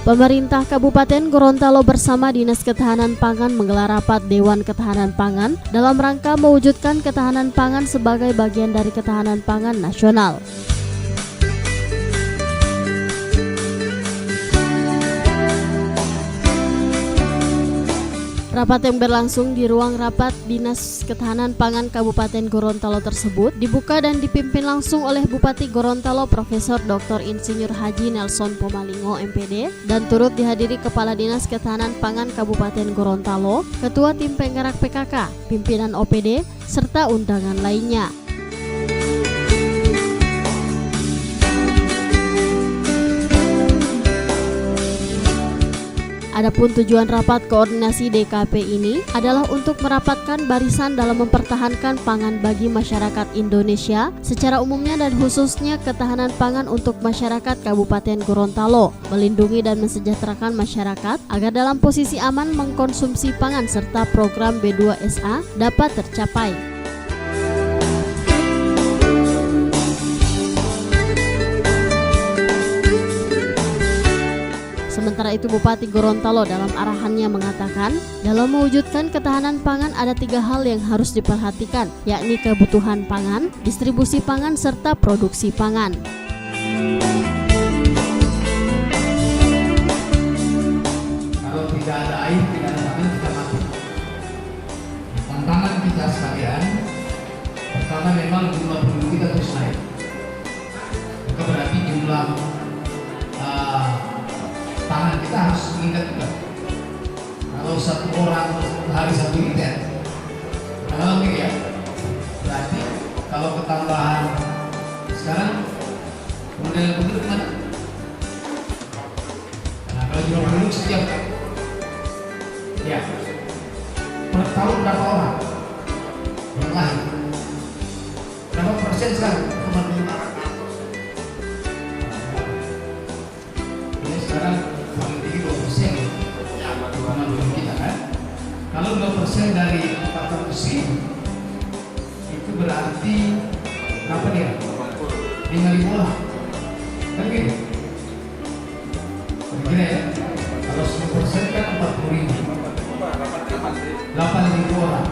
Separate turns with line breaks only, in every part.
Pemerintah Kabupaten Gorontalo bersama Dinas Ketahanan Pangan menggelar rapat Dewan Ketahanan Pangan dalam rangka mewujudkan ketahanan pangan sebagai bagian dari ketahanan pangan nasional. Rapat yang berlangsung di ruang rapat Dinas Ketahanan Pangan Kabupaten Gorontalo tersebut dibuka dan dipimpin langsung oleh Bupati Gorontalo Profesor Dr. Insinyur Haji Nelson Pomalingo MPD dan turut dihadiri Kepala Dinas Ketahanan Pangan Kabupaten Gorontalo, Ketua Tim Penggerak PKK, pimpinan OPD, serta undangan lainnya. Adapun tujuan rapat koordinasi DKP ini adalah untuk merapatkan barisan dalam mempertahankan pangan bagi masyarakat Indonesia secara umumnya dan khususnya ketahanan pangan untuk masyarakat Kabupaten Gorontalo, melindungi dan mensejahterakan masyarakat agar dalam posisi aman mengkonsumsi pangan serta program B2SA dapat tercapai. Sementara itu Bupati Gorontalo dalam arahannya mengatakan, dalam mewujudkan ketahanan pangan ada 3 hal yang harus diperhatikan, yakni kebutuhan pangan, distribusi pangan, serta produksi pangan.
Kalau tidak ada air, tidak ada pangan, kita mati. Tantangan kita sekalian, pertama memang jumlah penduduk kita terus naik. Itu berarti jumlah pangan kita harus meningkat juga. Kalau satu orang hari 1 liter, kalau ya, berarti kalau ketambahan sekarang model penduduk mana? Nah, kalau jumlah penduduk setiap ya per tahun berapa orang yang lahir? Berapa persen sekarang penduduk? Ini sekarang kalau 2% dari 400.000 itu berarti apa dia? 5.000 orang. Kan gitu? Kira-kira ya. Kalau 10% kan 40.000. 8.000 orang.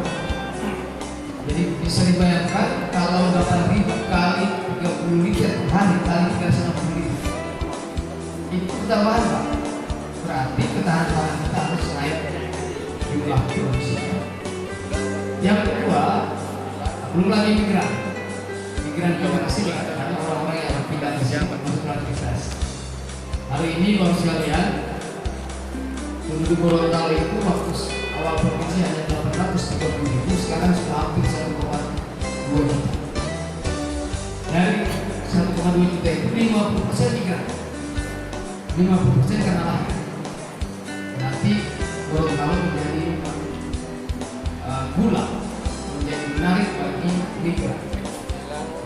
Jadi bisa dibayangkan kalau 8.000 kali 30 liter per hari kali 360 liter. Itu tambahan Pak. Berarti ketahanan pangan kita harus naik jumlah produksi. Yang kedua, belum lagi migran juga masih karena orang-orang yang pindah ke sini untuk beraktivitas. Hari ini kalau sekalian, penduduk Gorontalo itu waktu awal provinsi hanya 830.000, sekarang sudah hampir 1,2 juta. Dari 1,2 juta itu 50% migran, 50% karena lahir. Nanti Gorontalo menjadi gula, menjadi menarik bagi migran.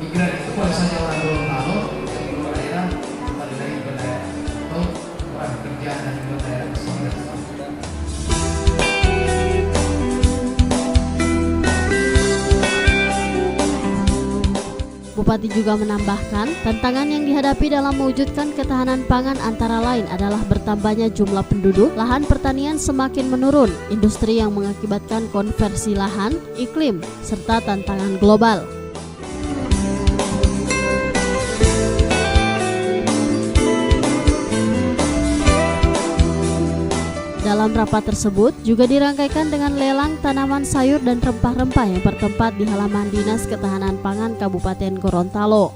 Migran itu pada saja orang Gorontalo dari luar daerah, kembali dari daerah atau orang kerja dan luar daerah kesini.
Bupati juga menambahkan, tantangan yang dihadapi dalam mewujudkan ketahanan pangan antara lain adalah bertambahnya jumlah penduduk, lahan pertanian semakin menurun, industri yang mengakibatkan konversi lahan, iklim, serta tantangan global. Dalam rapat tersebut juga dirangkaikan dengan lelang tanaman sayur dan rempah-rempah yang bertempat di halaman Dinas Ketahanan Pangan Kabupaten Gorontalo.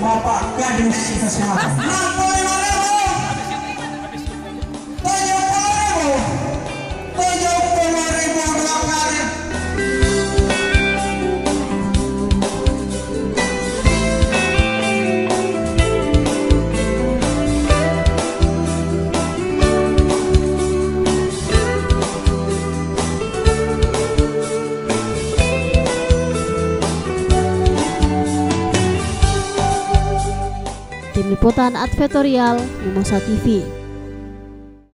Bapak Gadis Kesehatan 75.000 dua kali.
Tim Liputan Advertorial Mimosa TV.